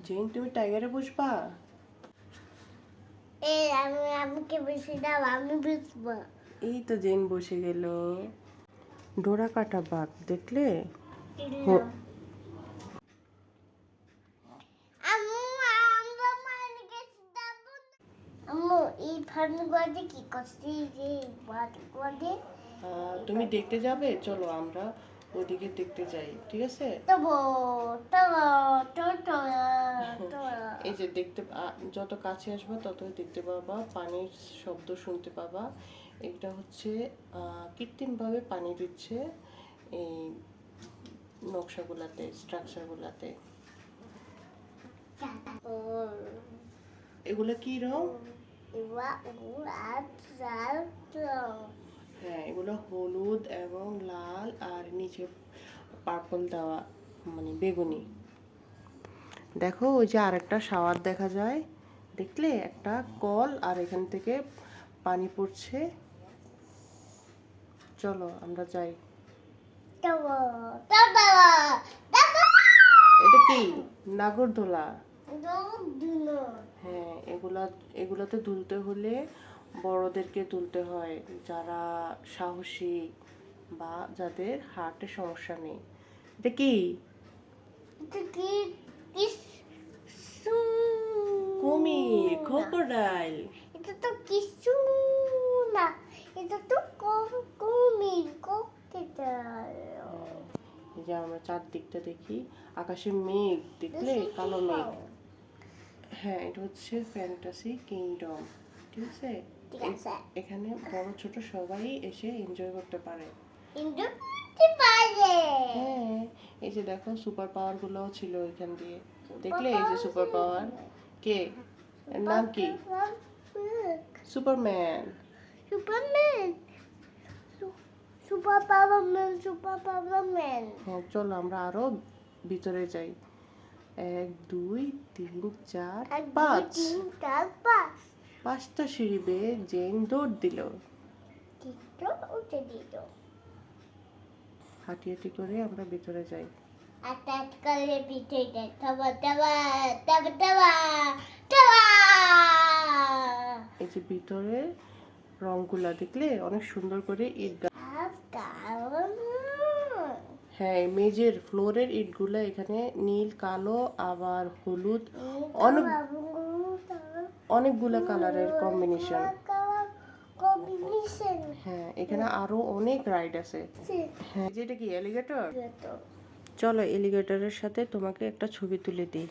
Gen, তুমি টাইগারে বসবা? আমি আমাকে বসে দাও, আমি বসবো। এই তো জেন বসে গেল। ডোরা কাটা বাঘ দেখলে? আম্মু এই ফার্মগুলোতে কি করছি যে বাদগুলোতে? তুমি দেখতে যাবে? চলো আমরা ওদিকে দেখতে যাই, ঠিক আছে? তবো তবো তো তো তো এই যে দেখতে যত কাছে আসবা ততই দেখতে পাবা, পানির শব্দ শুনতে পাবা। এটা হচ্ছে কৃত্রিমভাবে পানি দিচ্ছে এই নকশাগুলাতে, স্ট্রাকচারগুলাতে। এগুলো কি রং? হ্যাঁ, এগুলো হলুদ এবং লাল, আর নিচে পার্পল দেওয়া, মানে বেগুনি। দেখো ওই যে আরেকটা শাওয়ার দেখা যায়, দেখলে? একটা কল, আর এখান থেকে পানি পড়ছে। চলো আমরা যাই। এটা কি? নাগরদোলা। হ্যাঁ, এগুলাতে দুলতে হলে বড়দেরকে তুলতে হয়, যারা সাহসী বা যাদের হার্টের সমস্যা নেই। এটা কি? কুমির, ক্রোকোডাইল। এটা তো কিছু না, এটা তো কুমির কোকিটাল। এই যে আমরা চারদিকটা দেখি, আকাশে মেঘ, দেখলে? কালো মেঘ। হ্যাঁ, এটা হচ্ছে ফ্যান্টাসি কিংডম, ঠিক আছে? এখানে বড় ছোট সবাই এসে এনজয় করতে পারে। হ্যাঁ, এই যে দেখো সুপার পাওয়ার গুলোও ছিল এখান দিয়ে, দেখলে? এই যে সুপার পাওয়ার, কে এর নাম কি? সুপারম্যান। সুপারম্যান। হ্যাঁ, চলো আমরা আরো ভিতরে যাই। 1 2 3 4 5, 5টা সিঁড়ি বেয়ে জেন দৌড় দিল। হাঁটি হাঁটি করে আমরা ভিতরে যাই। এই যে ভিতরে রংগুলা, দেখলে? অনেক সুন্দর করে ইট। হ্যাঁ, মেঝের ফ্লোরের ইটগুলা এখানে নীল, কালো, আবার হলুদ, অনেকগুলা কালারের কম্বিনেশন। হ্যাঁ, এখানে আরো অনেক রাইড আছে। হ্যাঁ, যেটা কি এলিগেটর? চলো এলিগেটরের সাথে তোমাকে একটা ছবি তুলে দিই।